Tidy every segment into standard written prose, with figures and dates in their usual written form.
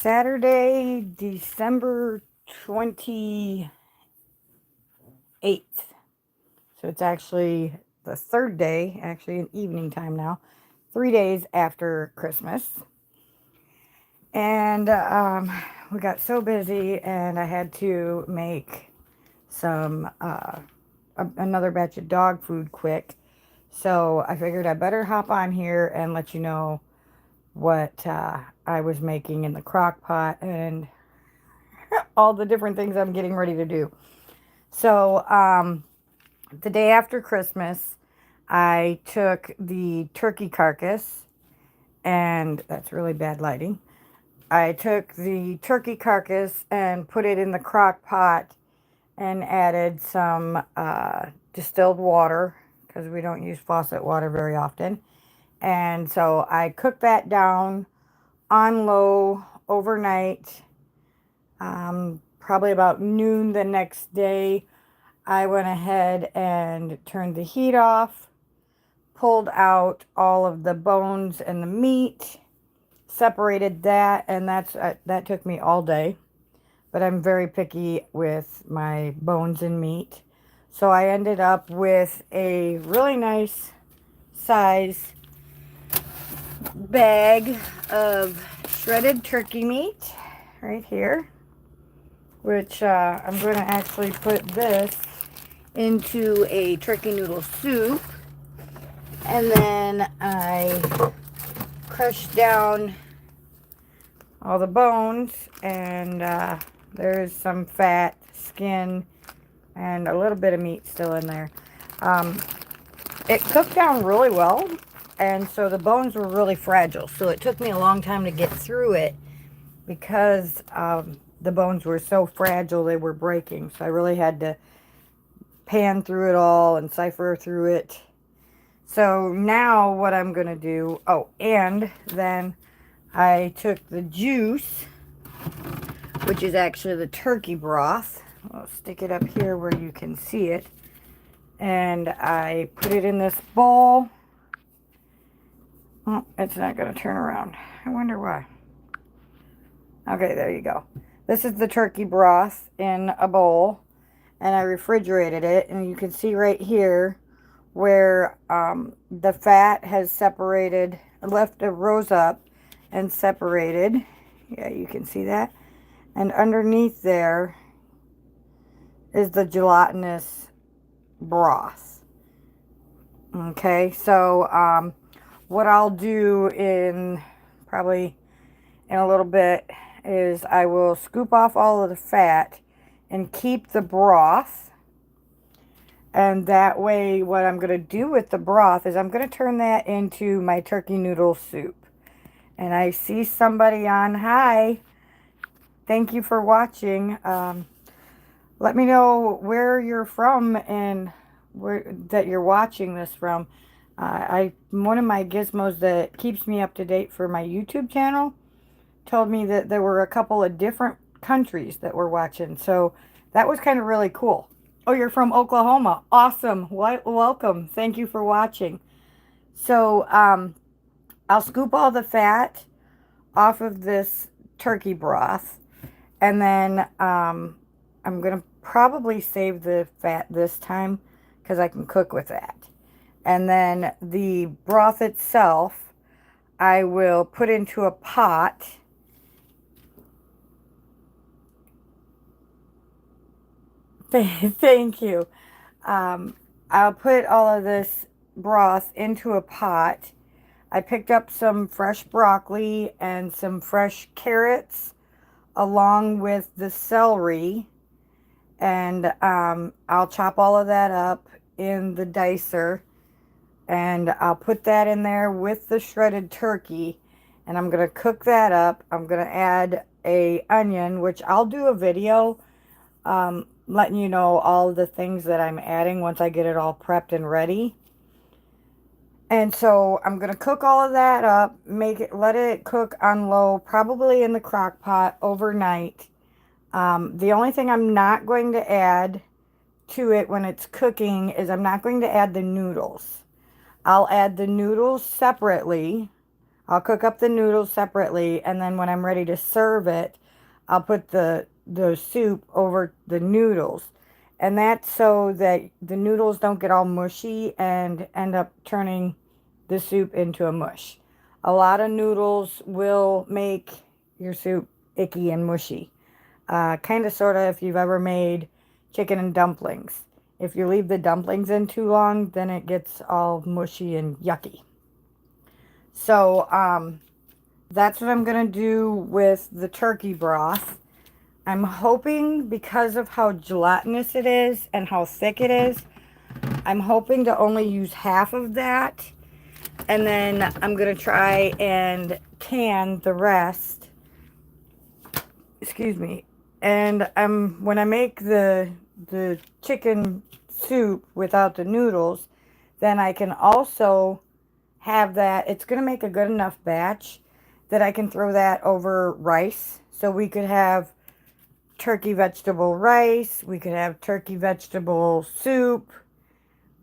Saturday, December 28th. So it's actually the third day, actually in evening time now, 3 days after Christmas. And we got so busy, and I had to make some another batch of dog food quick. So I figured I better hop on here and let you know what I was making in the crock pot and all the different things I'm getting ready to do. So the day after Christmas, I took the turkey carcass, and that's really bad lighting. I took the turkey carcass and put it in the crock pot and added some distilled water because we don't use faucet water very often. And so I cooked that down on low overnight. Probably about noon the next day, I went ahead and turned the heat off, pulled out all of the bones and the meat, separated that, and that took me all day. But I'm very picky with my bones and meat. So I ended up with a really nice size bag of shredded turkey meat right here, which I'm going to actually put this into a turkey noodle soup. And then I crushed down all the bones, and there's some fat, skin, and a little bit of meat still in there. It cooked down really well, and so the bones were really fragile. So it took me a long time to get through it because the bones were so fragile they were breaking. So I really had to pan through it all and cipher through it. So now what I'm going to do, and then I took the juice, which is actually the turkey broth. I'll stick it up here where you can see it. And I put it in this bowl. Oh, it's not going to turn around. I wonder why. Okay, there you go. This is the turkey broth in a bowl, and I refrigerated it, and you can see right here where the fat has separated, rose up and separated. Yeah, you can see that. And underneath there is the gelatinous broth. Okay, so what I'll do probably in a little bit is I will scoop off all of the fat and keep the broth. And that way, what I'm going to do with the broth is I'm going to turn that into my turkey noodle soup. And I see somebody on. Hi. Thank you for watching. Let me know where you're from and that you're watching this from. One of my gizmos that keeps me up to date for my YouTube channel told me that there were a couple of different countries that were watching. So that was kind of really cool. Oh, you're from Oklahoma. Awesome. Welcome. Thank you for watching. So I'll scoop all the fat off of this turkey broth. And then I'm going to probably save the fat this time because I can cook with that. And then the broth itself, I will put into a pot. Thank you. I'll put all of this broth into a pot. I picked up some fresh broccoli and some fresh carrots along with the celery. And I'll chop all of that up in the dicer. And I'll put that in there with the shredded turkey. And I'm going to cook that up. I'm going to add an onion, which I'll do a video letting you know all the things that I'm adding once I get it all prepped and ready. And so I'm going to cook all of that up, let it cook on low, probably in the crock pot overnight. The only thing I'm not going to add to it when it's cooking is I'm not going to add the noodles. I'll add the noodles separately. I'll cook up the noodles separately, and then when I'm ready to serve it, I'll put the soup over the noodles. And that's so that the noodles don't get all mushy and end up turning the soup into a mush. A lot of noodles will make your soup icky and mushy. Kind of, sort of, if you've ever made chicken and dumplings. If you leave the dumplings in too long, then it gets all mushy and yucky. So, that's what I'm going to do with the turkey broth. I'm hoping, because of how gelatinous it is and how thick it is, I'm hoping to only use half of that. And then I'm going to try and can the rest. Excuse me. And when I make the chicken soup without the noodles, then I can also have that. It's going to make a good enough batch that I can throw that over rice. So we could have turkey vegetable rice. We could have turkey vegetable soup.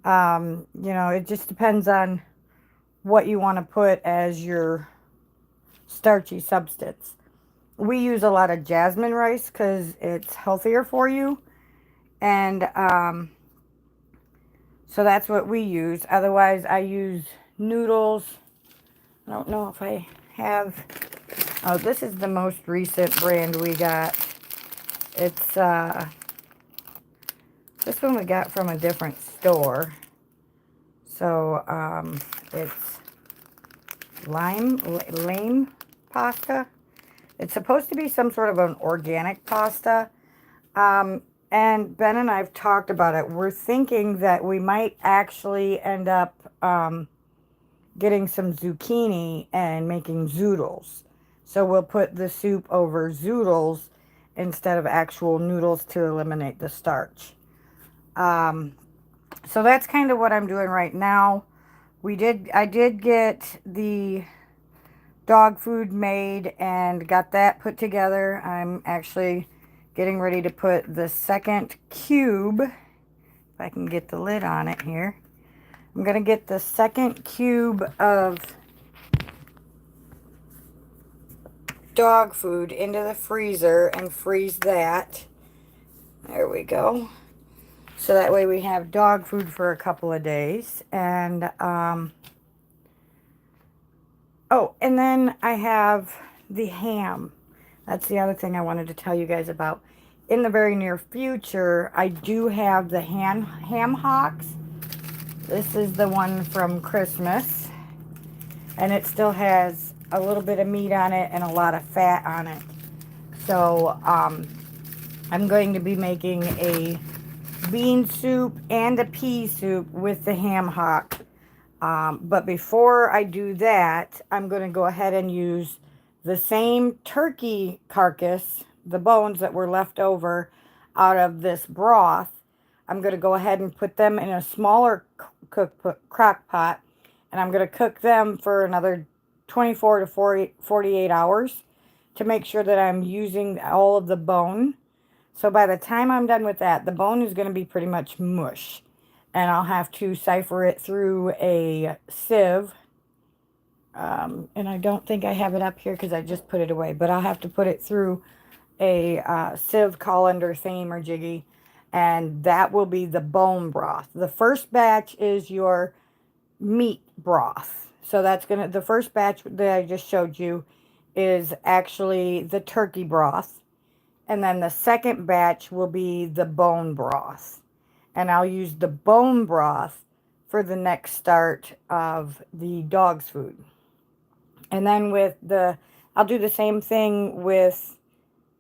It just depends on what you want to put as your starchy substance. We use a lot of jasmine rice because it's healthier for you. And so that's what we use. Otherwise, I use noodles. I don't know if I have... Oh, this is the most recent brand we got. It's, this one we got from a different store. So, it's lime pasta. It's supposed to be some sort of an organic pasta. And Ben and I have talked about it. We're thinking that we might actually end up getting some zucchini and making zoodles. So we'll put the soup over zoodles instead of actual noodles to eliminate the starch. So that's kind of what I'm doing right now. I did get the dog food made and got that put together. I'm actually getting ready to put the second cube, if I can get the lid on it here. I'm going to get the second cube of dog food into the freezer and freeze that. There we go. So that way we have dog food for a couple of days. And, oh, and then I have the ham. That's the other thing I wanted to tell you guys about. In the very near future, I do have the ham hocks. This is the one from Christmas. And it still has a little bit of meat on it and a lot of fat on it. So, I'm going to be making a bean soup and a pea soup with the ham hock. But before I do that, I'm going to go ahead and use the same turkey carcass, the bones that were left over out of this broth. I'm going to go ahead and put them in a smaller crock pot, and I'm going to cook them for another 24 to 48 hours to make sure that I'm using all of the bone. So by the time I'm done with that, the bone is going to be pretty much mush. And I'll have to siphon it through a sieve. And I don't think I have it up here because I just put it away. But I'll have to put it through a sieve colander thingamajiggy. And that will be the bone broth. The first batch is your meat broth. So that's going to... The first batch that I just showed you is actually the turkey broth. And then the second batch will be the bone broth. And I'll use the bone broth for the next start of the dog's food. And then I'll do the same thing with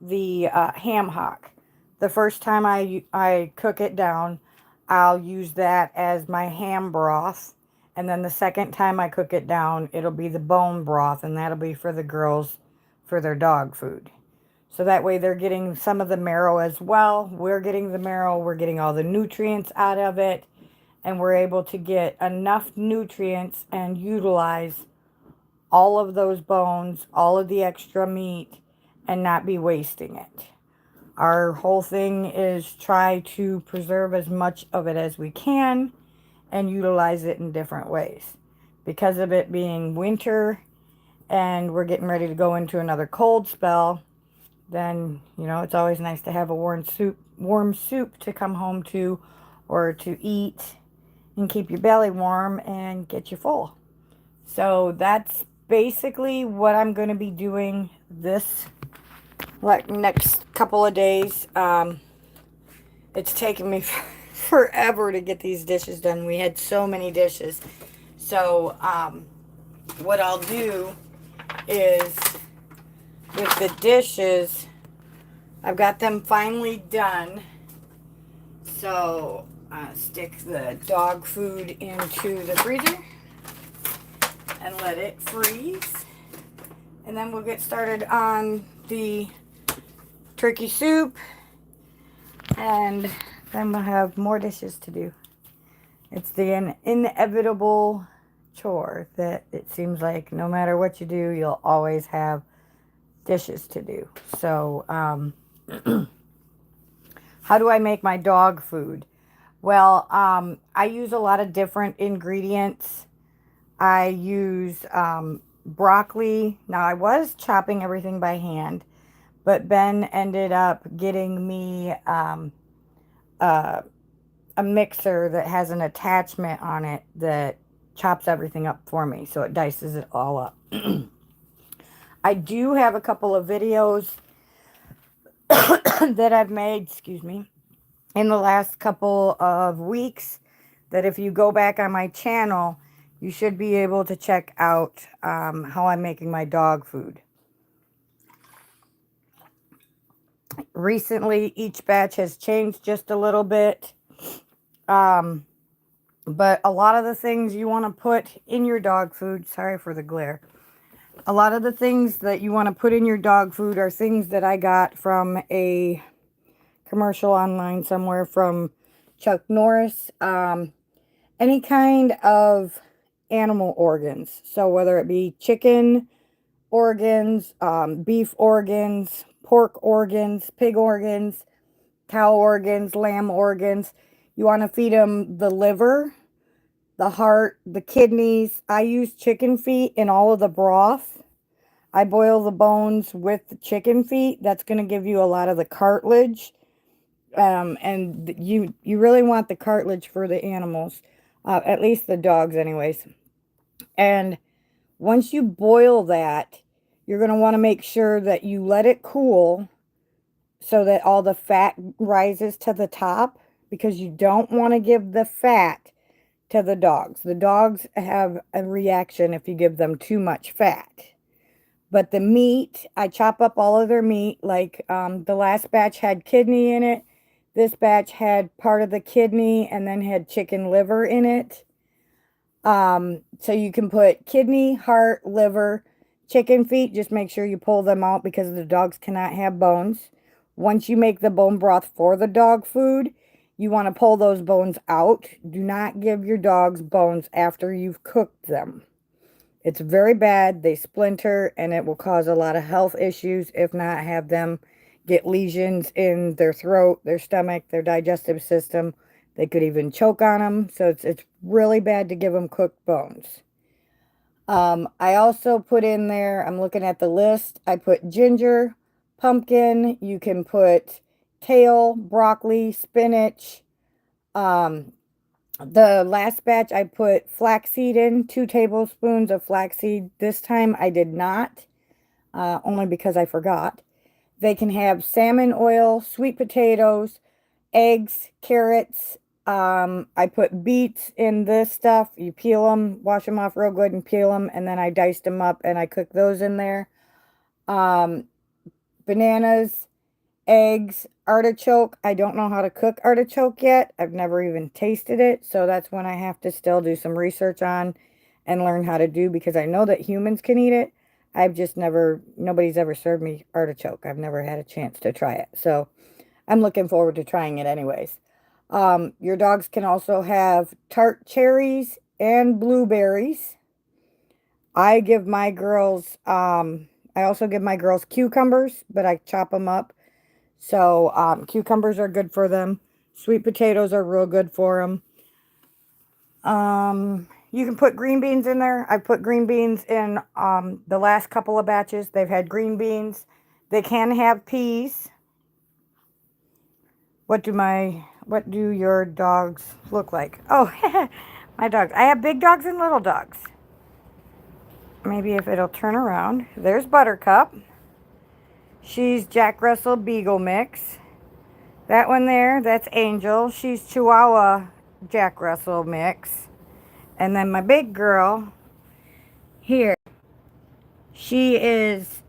the ham hock. The first time I cook it down, I'll use that as my ham broth. And then the second time I cook it down, it'll be the bone broth. And that'll be for the girls for their dog food. So that way they're getting some of the marrow as well. We're getting the marrow. We're getting all the nutrients out of it. And we're able to get enough nutrients and utilize all of those bones, all of the extra meat, and not be wasting it. Our whole thing is try to preserve as much of it as we can and utilize it in different ways. Because of it being winter and we're getting ready to go into another cold spell, then, you know, it's always nice to have a warm soup to come home to or to eat and keep your belly warm and get you full. So that's basically what I'm going to be doing this like next couple of days. It's taken me forever to get these dishes done. We had so many dishes. So what I'll do is with the dishes, I've got them finally done. So stick the dog food into the freezer and let it freeze. And then we'll get started on the turkey soup. And then we'll have more dishes to do. It's the inevitable chore that it seems like no matter what you do, you'll always have dishes to do. So, how do I make my dog food? Well, I use a lot of different ingredients. I use broccoli. Now, I was chopping everything by hand, but Ben ended up getting me a mixer that has an attachment on it that chops everything up for me, so it dices it all up. I do have a couple of videos that I've made, excuse me, in the last couple of weeks that if you go back on my channel, you should be able to check out how I'm making my dog food. Recently, each batch has changed just a little bit. But a lot of the things you want to put in your dog food, sorry for the glare. A lot of the things that you want to put in your dog food are things that I got from a commercial online somewhere from Chuck Norris. Any kind of animal organs. So whether it be chicken organs, beef organs, pork organs, pig organs, cow organs, lamb organs. You want to feed them the liver, the heart, the kidneys. I use chicken feet in all of the broth. I boil the bones with the chicken feet. That's going to give you a lot of the cartilage. And you really want the cartilage for the animals, at least the dogs anyways. And once you boil that, you're going to want to make sure that you let it cool so that all the fat rises to the top, because you don't want to give the fat to the dogs. The dogs have a reaction if you give them too much fat. But the meat, I chop up all of their meat. Like the last batch had kidney in it. This batch had part of the kidney and then had chicken liver in it. So you can put kidney, heart, liver, chicken feet. Just make sure you pull them out because the dogs cannot have bones. Once you make the bone broth for the dog food, you want to pull those bones out. Do not give your dogs bones after you've cooked them. It's very bad. They splinter and it will cause a lot of health issues, if not have them get lesions in their throat, their stomach, their digestive system. They could even choke on them. So it's really bad to give them cooked bones. I also put in there, I'm looking at the list, I put ginger, pumpkin, you can put kale, broccoli, spinach. The last batch I put flaxseed in, 2 tablespoons of flaxseed. This time I did not, only because I forgot. They can have salmon oil, sweet potatoes, eggs, carrots. I put beets in this stuff. You peel them, wash them off real good and peel them. And then I diced them up and I cook those in there. Bananas, eggs, artichoke. I don't know how to cook artichoke yet. I've never even tasted it. So that's one I have to still do some research on and learn how to do, because I know that humans can eat it. I've just nobody's ever served me artichoke. I've never had a chance to try it. So I'm looking forward to trying it anyways. Your dogs can also have tart cherries and blueberries. I also give my girls cucumbers, but I chop them up. So, cucumbers are good for them. Sweet potatoes are real good for them. You can put green beans in there. I put green beans in the last couple of batches. They've had green beans. They can have peas. What do your dogs look like? Oh, my dogs. I have big dogs and little dogs. Maybe if it'll turn around. There's Buttercup. She's Jack Russell Beagle mix. That one there, that's Angel. She's Chihuahua Jack Russell mix. And then my big girl here, she is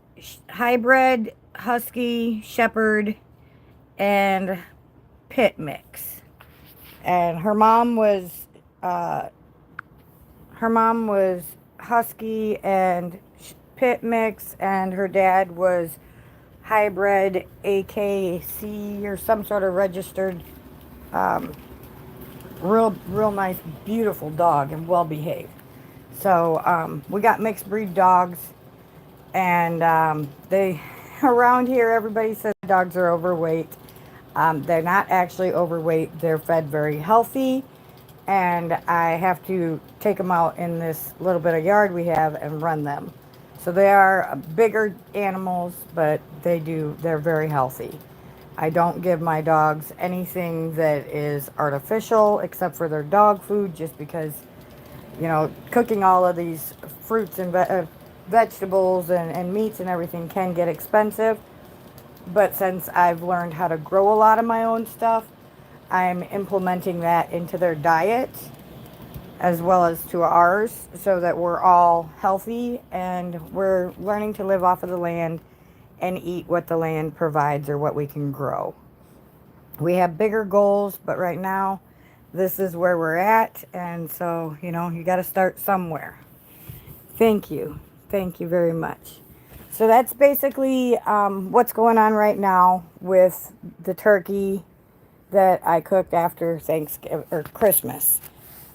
hybrid Husky Shepherd and Pit mix. And her mom was Husky and Pit mix, and her dad was hybrid AKC or some sort of registered, real nice, beautiful dog and well behaved. So we got mixed breed dogs, and they around here everybody says dogs are overweight. They're not actually overweight. They're fed very healthy, and I have to take them out in this little bit of yard we have and run them. So they are bigger animals, but they're very healthy. I don't give my dogs anything that is artificial except for their dog food, just because, you know, cooking all of these fruits and vegetables and meats and everything can get expensive. But since I've learned how to grow a lot of my own stuff, I'm implementing that into their diet as well as to ours, so that we're all healthy and we're learning to live off of the land and eat what the land provides or what we can grow. We have bigger goals, but right now this is where we're at, and so, you know, you got to start somewhere. Thank you very much. So that's basically what's going on right now with the turkey that I cooked after Thanksgiving or Christmas.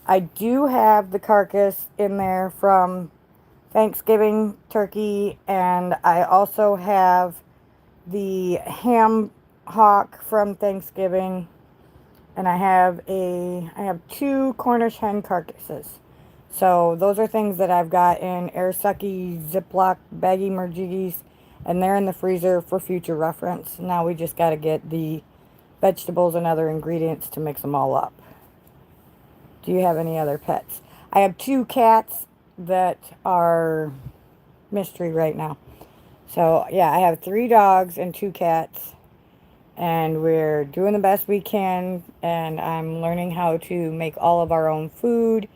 I do have the carcass in there from Thanksgiving turkey, and I also have the ham hock from Thanksgiving, and I have 2 Cornish hen carcasses. So those are things that I've got in air sucky Ziploc baggy mergiggies, and they're in the freezer for future reference. Now we just got to get the vegetables and other ingredients to mix them all up. Do you have any other pets? I have 2 cats that are mystery right now. So yeah, I have 3 dogs and 2 cats, and we're doing the best we can, and I'm learning how to make all of our own food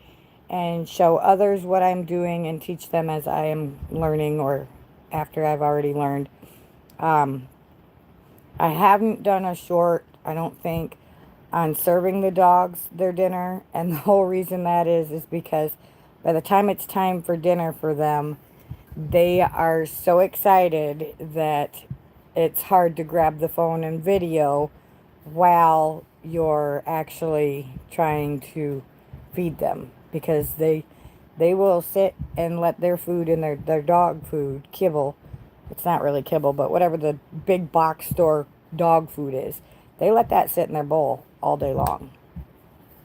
and show others what I'm doing and teach them as I am learning or after I've already learned. I haven't done a short, I don't think, on serving the dogs their dinner, and the whole reason that is because by the time it's time for dinner for them, they are so excited that it's hard to grab the phone and video while you're actually trying to feed them, because they will sit and let their food and their dog food, kibble, it's not really kibble, but whatever the big box store dog food is, they let that sit in their bowl all day long.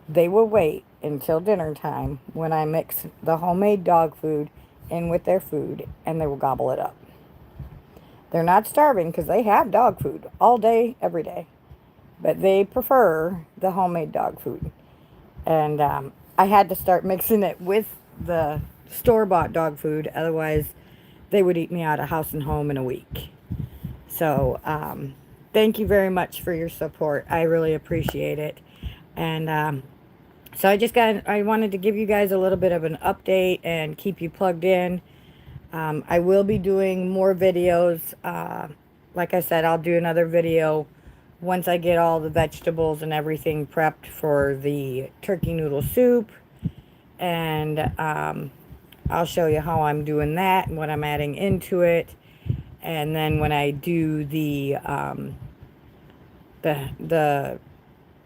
They will wait until dinner time when I mix the homemade dog food in with their food, and they will gobble it up. They're not starving because they have dog food all day, every day, but they prefer the homemade dog food. And I had to start mixing it with the store-bought dog food, otherwise they would eat me out of house and home in a week. So thank you very much for your support. I really appreciate it. And so I wanted to give you guys a little bit of an update and keep you plugged in. I will be doing more videos. Like I said, I'll do another video once I get all the vegetables and everything prepped for the turkey noodle soup. And I'll show you how I'm doing that and what I'm adding into it. And then when I do the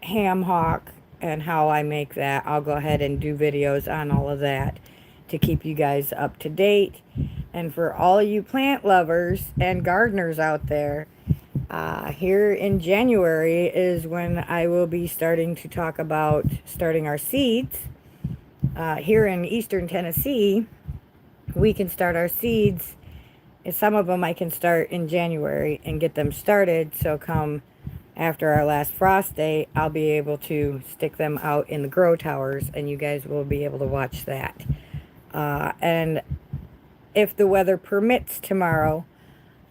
ham hock and how I make that, I'll go ahead and do videos on all of that to keep you guys up to date. And for all you plant lovers and gardeners out there, here in January is when I will be starting to talk about starting our seeds. Here in eastern Tennessee, we can start our seeds. And some of them I can start in January and get them started. So come after our last frost day, I'll be able to stick them out in the grow towers, and you guys will be able to watch that. And if the weather permits tomorrow,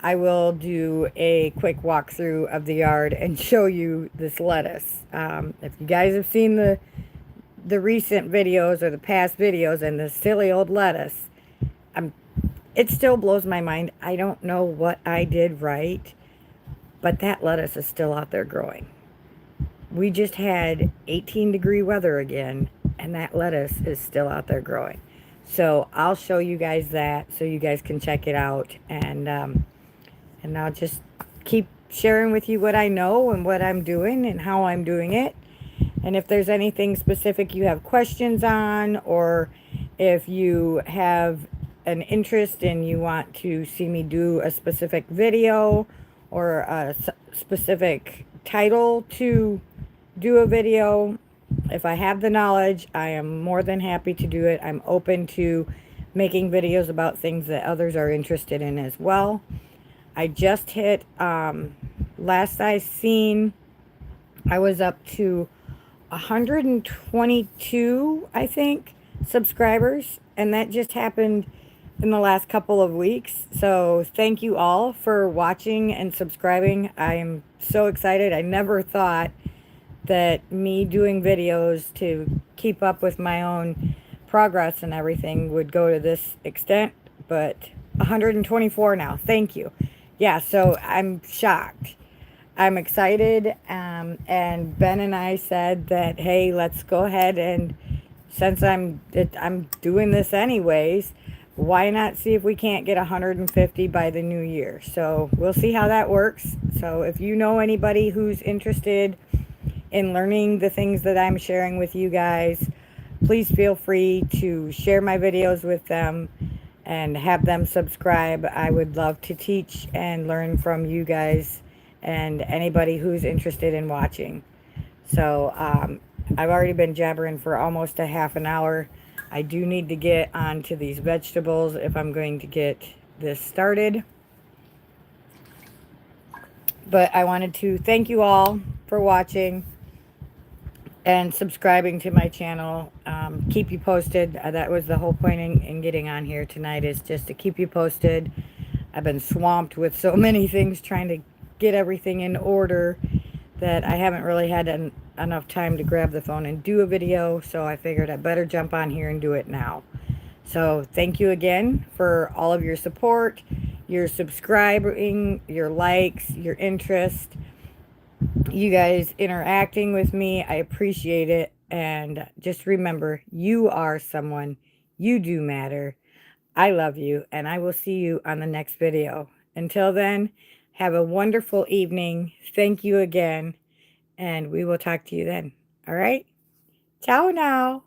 I will do a quick walkthrough of the yard and show you this lettuce. If you guys have seen the recent videos or the past videos and the silly old lettuce, it still blows my mind. I don't know what I did right, but that lettuce is still out there growing. We just had 18-degree weather again, and that lettuce is still out there growing. So I'll show you guys that so you guys can check it out, and I'll just keep sharing with you what I know and what I'm doing and how I'm doing it. And if there's anything specific you have questions on, or if you have an interest and you want to see me do a specific video or a specific title to do a video, if I have the knowledge, I am more than happy to do it. I'm open to making videos about things that others are interested in as well. I just hit, last I seen, I was up to 122, I think, subscribers, and that just happened in the last couple of weeks. So thank you all for watching and subscribing. I am so excited. I never thought that me doing videos to keep up with my own progress and everything would go to this extent, but 124 now. Thank you. Yeah, so I'm shocked. I'm excited, and Ben and I said that, hey, let's go ahead, and since I'm doing this anyways, why not see if we can't get 150 by the new year? So we'll see how that works. So if you know anybody who's interested in learning the things that I'm sharing with you guys, please feel free to share my videos with them and have them subscribe. I would love to teach and learn from you guys and anybody who's interested in watching. So I've already been jabbering for almost a half an hour. I do need to get onto these vegetables if I'm going to get this started. But I wanted to thank you all for watching and subscribing to my channel. Keep you posted. That was the whole point in getting on here tonight, is just to keep you posted. I've been swamped with so many things trying to get everything in order that I haven't really had enough time to grab the phone and do a video, so I figured I better jump on here and do it now. So thank you again for all of your support, your subscribing, your likes, your interest, you guys interacting with me. I appreciate it. And just remember, you are someone. You do matter. I love you, and I will see you on the next video. Until then, have a wonderful evening. Thank you again, and we will talk to you then. All right? Ciao now.